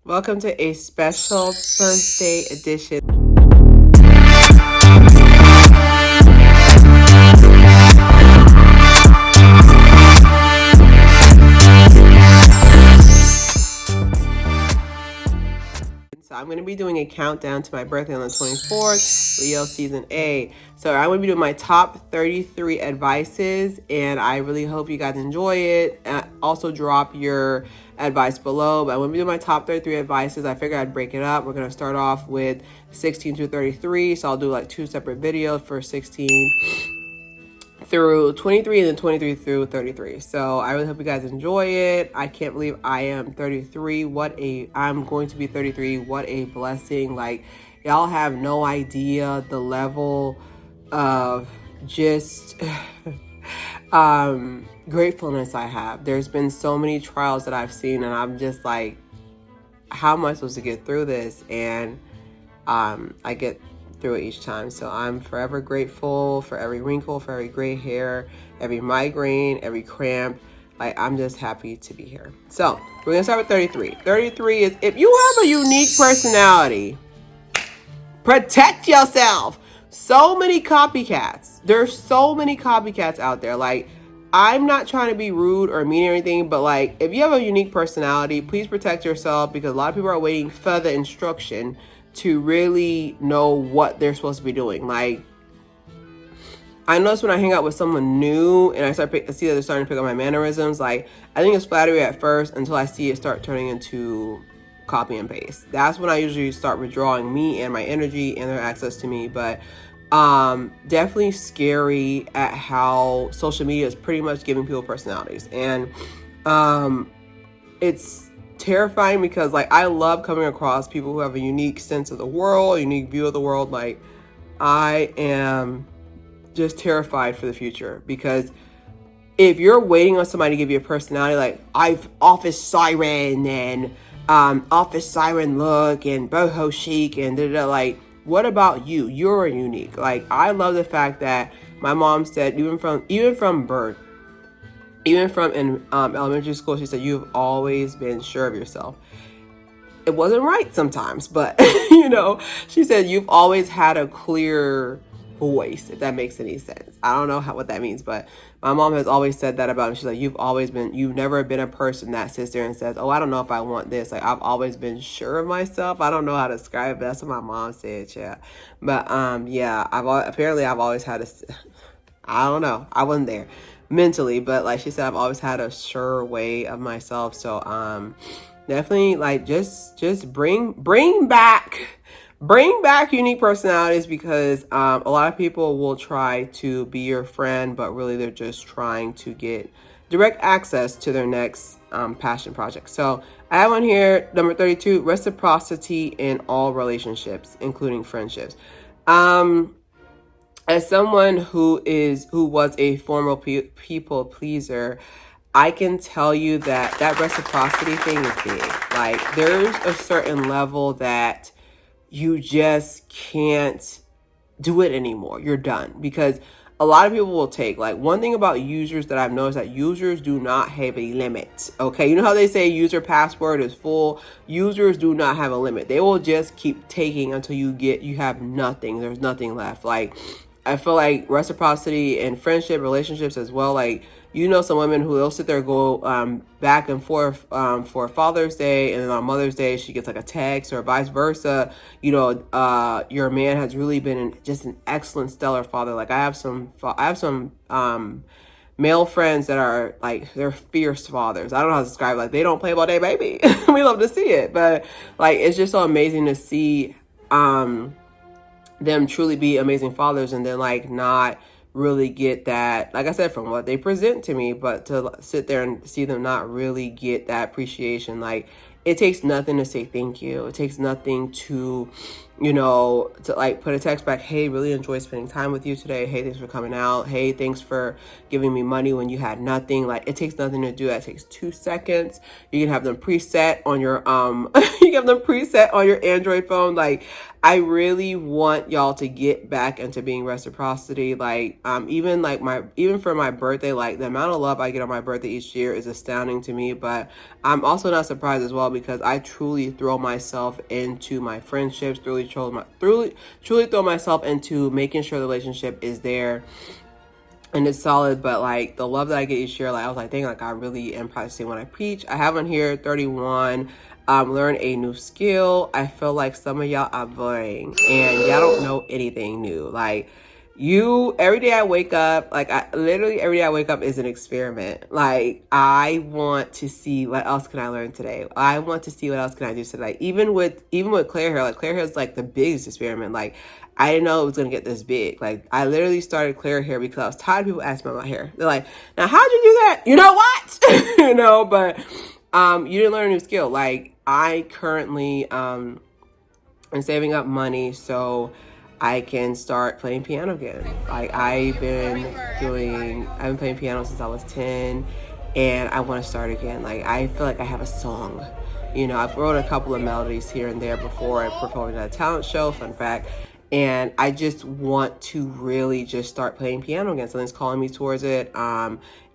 Welcome to a special birthday edition. So I'm going to be doing a countdown to my birthday on the 24th, Leo season A. So I'm going to be doing my top 33 advices, and I really hope you guys enjoy it. Also drop your advice below, but I'm going to be doing my top 33 advices. I figured I'd break it up. We're going to start off with 16 through 33. So I'll do like 2 separate videos for 16 through 23 and then 23 through 33. So I really hope you guys enjoy it. I can't believe I am 33. I'm going to be 33. What a blessing. Like, y'all have no idea the level of just gratefulness I have. There's been so many trials that I've seen, and I'm just like, how am I supposed to get through this? And I get through it each time. So I'm forever grateful for every wrinkle, for every gray hair, every migraine, every cramp. Like, I'm just happy to be here. So we're gonna start with 33. 33 is, if you have a unique personality, protect yourself. So many copycats. There's so many copycats out there. Like, I'm not trying to be rude or mean or anything, but like, if you have a unique personality, please protect yourself, because a lot of people are waiting for the instruction to really know what they're supposed to be doing. Like, I notice when I hang out with someone new and I see that they're starting to pick up my mannerisms, like, I think it's flattery at first until I see it start turning into copy and paste. That's when I usually start withdrawing me and my energy and their access to me. But definitely scary at how social media is pretty much giving people personalities. And it's terrifying because, like, I love coming across people who have a unique sense of the world, a unique view of the world. Like, I am just terrified for the future, because if you're waiting on somebody to give you a personality, like, I've office siren and office siren look and boho chic and like, what about you? You're unique. Like, I love the fact that my mom said, even from birth, even from in elementary school, she said, you've always been sure of yourself. It wasn't right sometimes, but she said, you've always had a clear voice, if that makes any sense. I don't know what that means, but my mom has always said that about me. She's like, you've never been a person that sits there and says, oh, I don't know if I want this. Like, I've always been sure of myself. I don't know how to describe it, but that's what my mom said. Yeah. But yeah, I've always had I don't know, I wasn't there mentally, but like she said, I've always had a sure way of myself. So definitely, like, just bring back unique personalities, because a lot of people will try to be your friend, but really they're just trying to get direct access to their next passion project. So I have on here, number 32, reciprocity in all relationships, including friendships. As someone who was a former people pleaser, I can tell you that reciprocity thing is big. Like, there's a certain level that you just can't do it anymore. You're done. Because a lot of people will take, like, one thing about users that I've noticed, that users do not have a limit. Okay, you know how they say user password is full? Users do not have a limit. They will just keep taking until you have nothing. There's nothing left. Like, I feel like reciprocity in friendship, relationships as well. Like, some women who they'll sit there and go back and forth for Father's Day, and then on Mother's Day she gets like a text, or vice versa. Your man has really been just an excellent, stellar father. Like, I have some male friends that are like, they're fierce fathers. I don't know how to describe it. Like, they don't play about their baby. We love to see it, but like, it's just so amazing to see them truly be amazing fathers, and then like not really get that, like I said, from what they present to me, but to sit there and see them not really get that appreciation. Like, it takes nothing to say thank you. It takes nothing to to like put a text back, hey, really enjoy spending time with you today. Hey, thanks for coming out. Hey, thanks for giving me money when you had nothing. Like, it takes nothing to do that. It takes 2 seconds. You can have them preset on your you can have them preset on your Android phone. Like, I really want y'all to get back into being reciprocity. Like, even for my birthday, like the amount of love I get on my birthday each year is astounding to me. But I'm also not surprised as well, because I truly throw myself into my friendships, truly throw myself into making sure the relationship is there and it's solid. But like the love that I get each year, like I was like, dang, like I really am practicing when I preach. I have on here 31. Learn a new skill. I feel like some of y'all are boring and y'all don't know anything new. Like, every day I wake up, like literally every day I wake up is an experiment. Like, I want to see what else can I learn today. I want to see what else can I do today. Even with Claire hair, like Claire hair is like the biggest experiment. Like, I didn't know it was gonna get this big. Like, I literally started Claire hair because I was tired of people asking about my hair. They're like, now how'd you do that? You know what? But you didn't learn a new skill. Like, I currently am saving up money so I can start playing piano again. Like, I've been playing piano since I was 10, and I want to start again. Like, I feel like I have a song. I've wrote a couple of melodies here and there before I performed at a talent show, fun fact. And I just want to really just start playing piano again. Something's calling me towards it.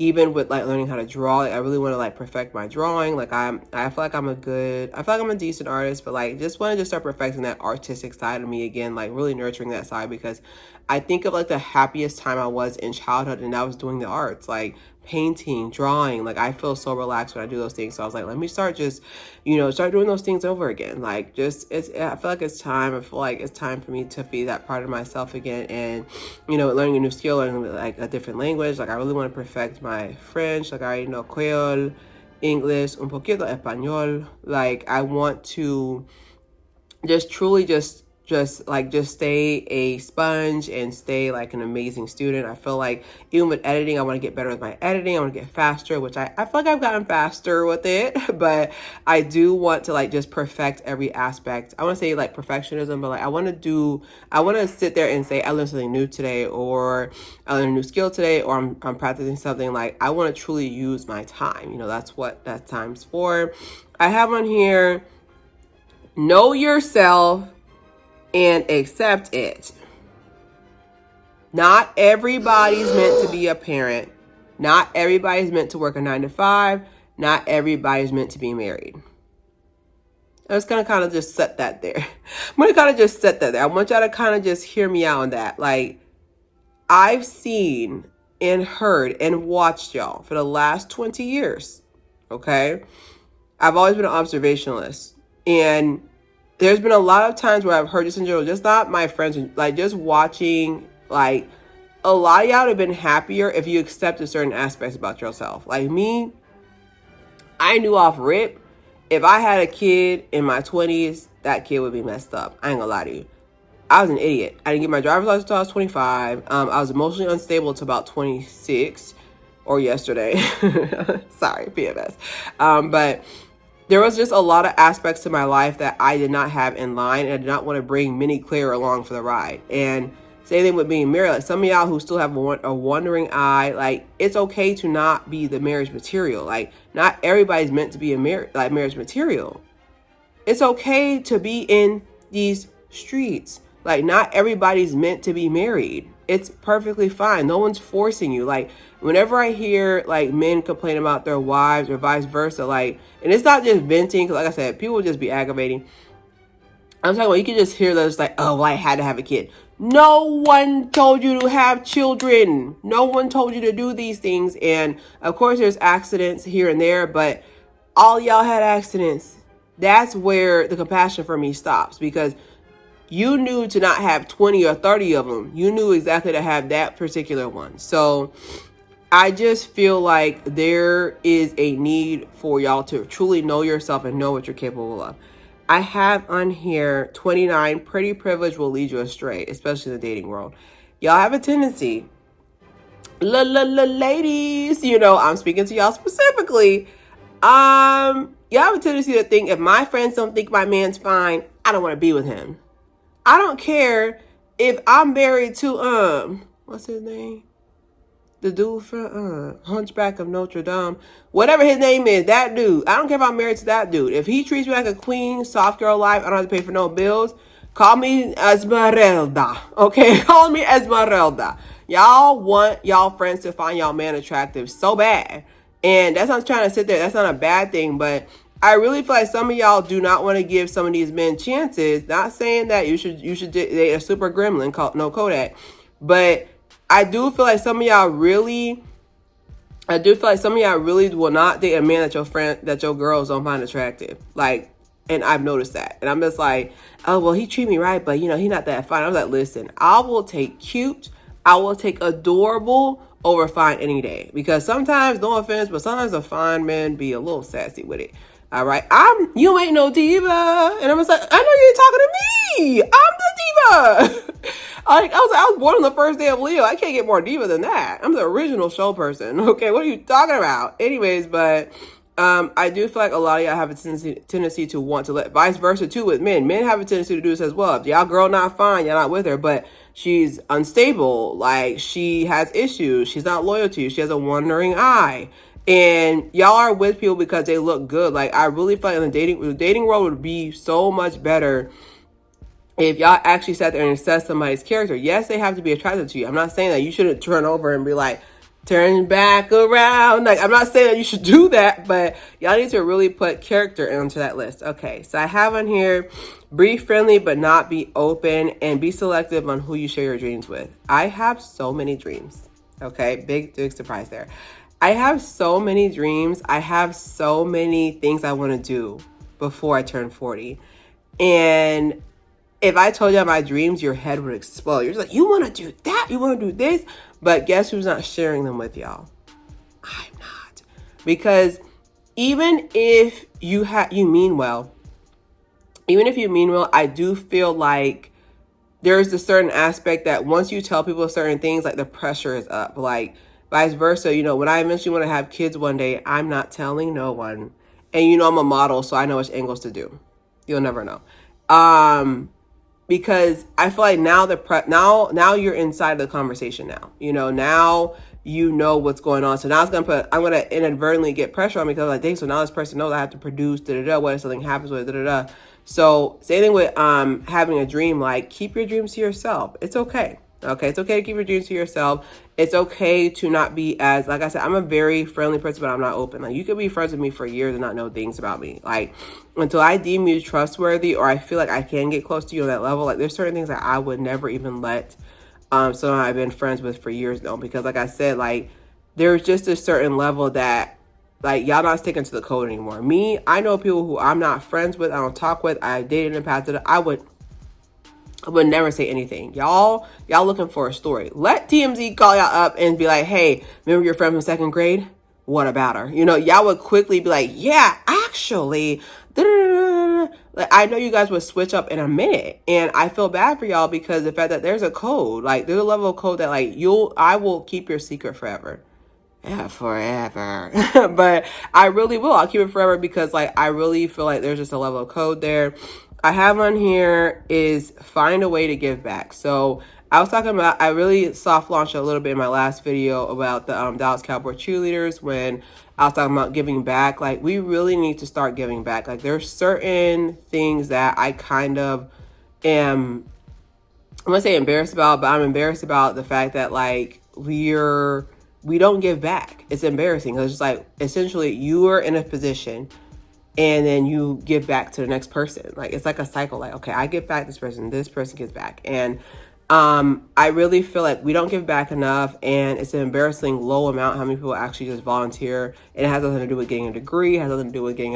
Even with like learning how to draw, like, I really want to like perfect my drawing. Like, I feel like I'm a decent artist, but like just want to just start perfecting that artistic side of me again, like really nurturing that side, because I think of like the happiest time I was in childhood, and I was doing the arts, like painting, drawing. Like, I feel so relaxed when I do those things. So I was like, let me start just, start doing those things over again. Like, I feel like it's time. I feel like it's time for me to be that part of myself again. And, learning a new skill, learning like a different language. Like, I really want to perfect my French. Like, I already know Creole, English, un poquito español. Like, I want to just truly just stay a sponge and stay like an amazing student. I feel like even with editing, I want to get better with my editing. I want to get faster, which I feel like I've gotten faster with it, but I do want to like just perfect every aspect. I want to say like perfectionism, but like I want to sit there and say I learned something new today, or I learned a new skill today, or I'm practicing something. Like, I want to truly use my time. That's what that time's for. I have on here, know yourself and accept it. Not everybody's meant to be a parent. Not everybody's meant to work a 9 to 5. Not everybody's meant to be married. I'm just gonna kind of just set that there. I'm gonna kind of just set that there. I want y'all to kind of just hear me out on that. Like, I've seen and heard and watched y'all for the last 20 years. Okay? I've always been an observationalist. And there's been a lot of times where I've heard this in general, just not my friends, like just watching, like a lot of y'all would have been happier if you accepted certain aspects about yourself. Like me, I knew off rip, if I had a kid in my 20s, that kid would be messed up. I ain't gonna lie to you. I was an idiot. I didn't get my driver's license until I was 25. I was emotionally unstable until about 26 or yesterday. Sorry, PMS. But there was just a lot of aspects to my life that I did not have in line, and I did not want to bring Minnie Claire along for the ride. And same thing with being married. Like, some of y'all who still have a wandering eye, like, it's okay to not be the marriage material. Like, not everybody's meant to be marriage material. It's okay to be in these streets. Like, not everybody's meant to be married. It's perfectly fine. No one's forcing you. Like, whenever I hear like men complain about their wives or vice versa, like, and it's not just venting, because like I said, people will just be aggravating. I'm talking about, you can just hear those like, oh, well, I had to have a kid. No one told you to have children. No one told you to do these things. And of course there's accidents here and there, but all y'all had accidents. That's where the compassion for me stops, because you knew to not have 20 or 30 of them. You knew exactly to have that particular one. So I just feel like there is a need for y'all to truly know yourself and know what you're capable of. I have on here 29, pretty privilege will lead you astray, especially in the dating world. Y'all have a tendency, ladies, I'm speaking to y'all specifically. Y'all have a tendency to think, if my friends don't think my man's fine, I don't want to be with him. I don't care if I'm married to what's his name? The dude from Hunchback of Notre Dame, whatever his name is, that dude. I don't care if I'm married to that dude. If he treats me like a queen, soft girl life, I don't have to pay for no bills. Call me Esmeralda, okay? Call me Esmeralda. Y'all want y'all friends to find y'all man attractive so bad, and that's not trying to sit there. That's not a bad thing, but I really feel like some of y'all do not want to give some of these men chances. Not saying that you should date a super gremlin called no Kodak, but I do feel like some of y'all really will not date a man that your girls don't find attractive. Like, and I've noticed that. And I'm just like, oh, well, he treat me right, but you know, he not that fine. I was like, listen, I will take cute, I will take adorable over fine any day. Because sometimes, no offense, but sometimes a fine man be a little sassy with it. All right, you ain't no diva, and I'm just like, I know you ain't talking to me. I'm the diva. I was born on the first day of Leo. I can't get more diva than that. I'm the original show person. Okay, what are you talking about? Anyways, but I do feel like a lot of y'all have a tendency to want to let, vice versa too with men. Men have a tendency to do this as well. If y'all girl not fine, y'all not with her, but she's unstable, like she has issues, she's not loyal to you, she has a wandering eye. And y'all are with people because they look good. Like, I really feel like the dating world would be so much better if y'all actually sat there and assessed somebody's character. Yes, they have to be attracted to you. I'm not saying that you shouldn't turn over and be like, turn back around. Like, I'm not saying that you should do that, but y'all need to really put character into that list. Okay, so I have on here, be friendly but not be open, and be selective on who you share your dreams with. I have so many dreams. Okay, big surprise there. I have so many dreams. I have so many things I want to do before I turn 40. And if I told you my dreams, your head would explode. You're just like, you want to do that? You want to do this? But guess who's not sharing them with y'all? I'm not. Because even if you mean well, I do feel like there's a certain aspect that once you tell people certain things, like the pressure is up. Like, vice versa, you know, when I eventually want to have kids one day, I'm not telling no one. And you know, I'm a model, so I know which angles to do. You'll never know. Because I feel like now you're inside the conversation now. You know what's going on. So now I'm gonna inadvertently get pressure on me because like, dang, so now this person knows I have to produce what if something happens with So same thing with having a dream. Like, keep your dreams to yourself. It's okay. Okay, it's okay to keep your dreams to yourself. It's okay to not be as, like I said, I'm a very friendly person, but I'm not open. Like, you could be friends with me for years and not know things about me. Like, until I deem you trustworthy or I feel like I can get close to you on that level, like, there's certain things that I would never even let someone I've been friends with for years know. Because like I said, like, there's just a certain level that, like, y'all not sticking to the code anymore. Me, I know people who I'm not friends with, I don't talk with, I dated in the past, I would never say anything. Y'all looking for a story. Let TMZ call y'all up and be like, hey, remember your friend from second grade? What about her? You know, y'all would quickly be like, yeah, actually, like, I know you guys would switch up in a minute. And I feel bad for y'all because the fact that there's a code, like, there's a level of code that, like, I will keep your secret forever. Yeah, forever. But I really will. I'll keep it forever because, like, I really feel like there's just a level of code there. I have on here is find a way to give back. So I was talking about, I really soft launched a little bit in my last video about the Dallas Cowboy cheerleaders when I was talking about giving back. Like, we really need to start giving back. Like, there's certain things that I kind of am, I'm gonna say embarrassed about, but I'm embarrassed about the fact that, like, we don't give back. It's embarrassing because it's like, essentially, you are in a position and then you give back to the next person. Like, it's like a cycle. Like, okay, I give back this person gives back. And I really feel like we don't give back enough, and it's an embarrassing low amount how many people actually just volunteer. And it has nothing to do with getting a degree, it has nothing to do with getting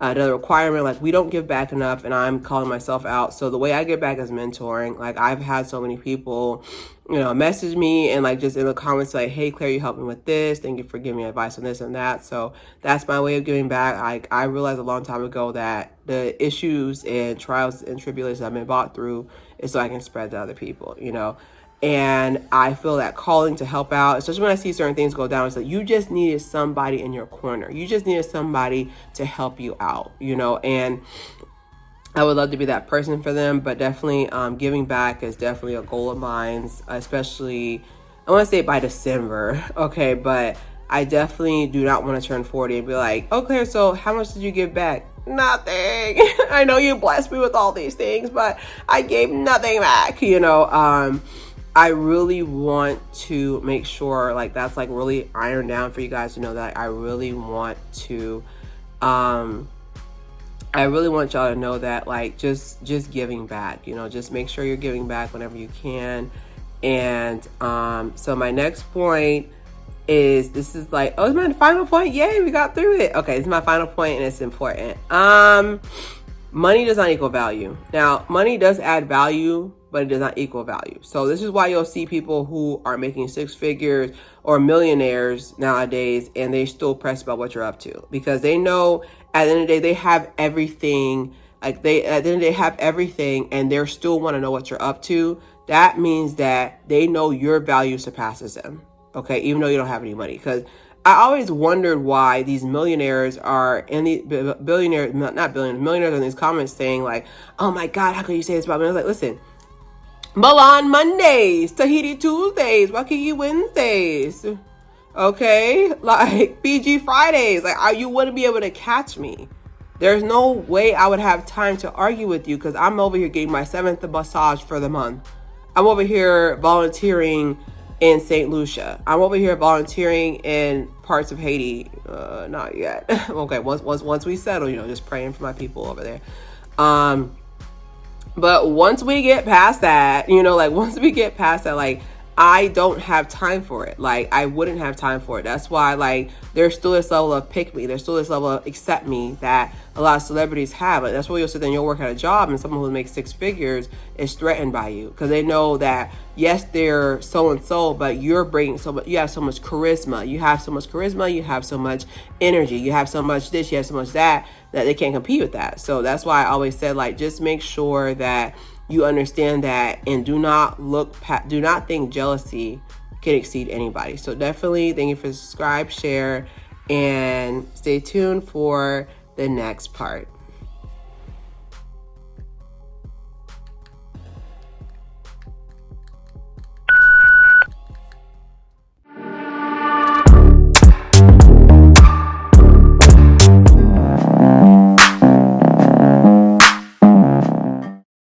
another requirement. Like, we don't give back enough, and I'm calling myself out. So the way I give back is mentoring. Like, I've had so many people, you know, message me and, like, just in the comments like, hey, Claire, you helped me with this, thank you for giving me advice on this and that. So that's my way of giving back. Like, I realized a long time ago that the issues and trials and tribulations I've been brought through is so I can spread to other people, you know. And I feel that calling to help out, especially when I see certain things go down, it's like you just needed somebody in your corner. You just needed somebody to help you out, you know. And I would love to be that person for them, but definitely giving back is definitely a goal of mine, especially, I want to say by December, okay, but I definitely do not want to turn 40 and be like, oh, Claire, so how much did you give back? Nothing. I know you blessed me with all these things, but I gave nothing back, you know. I really want to make sure like that's like really ironed down for you guys to know that I really want to, I really want y'all to know that like just giving back, you know, just make sure you're giving back whenever you can. And so my next point is, this is like, oh, it's my final point. Yay, we got through it. Okay, this is my final point and it's important. Money does not equal value. Now, money does add value, but it does not equal value. So this is why you'll see people who are making six figures or millionaires nowadays, and they still press about what you're up to, because they know at the end of the day, they have everything. Like at the end of the day, they have everything, and they still want to know what you're up to. That means that they know your value surpasses them. Okay, even though you don't have any money. Because I always wondered why these millionaires are in the millionaires in these comments saying like, oh my God, how could you say this about me? I was like, listen, Milan Mondays, Tahiti Tuesdays, Waikiki Wednesdays, okay? Like Fiji Fridays, like you wouldn't be able to catch me. There's no way I would have time to argue with you, because I'm over here getting my 7th massage for the month. I'm over here volunteering in St. Lucia. I'm over here volunteering in parts of Haiti. Not yet. Okay, once we settle, you know, just praying for my people over there. But once we get past that, you know, like once we get past that, like I don't have time for it. Like I wouldn't have time for it. That's why like there's still this level of pick me. There's still this level of accept me that a lot of celebrities have. Like that's why you'll sit there and you'll work at a job and someone who makes 6 figures is threatened by you, because they know that yes, they're so and so, but you're bringing so much. You have so much charisma. You have so much charisma. You have so much energy. You have so much this. You have so much that they can't compete with that. So that's why I always said like just make sure that you understand that, and do not think jealousy can exceed anybody. So definitely thank you for subscribe, share, and stay tuned for the next part.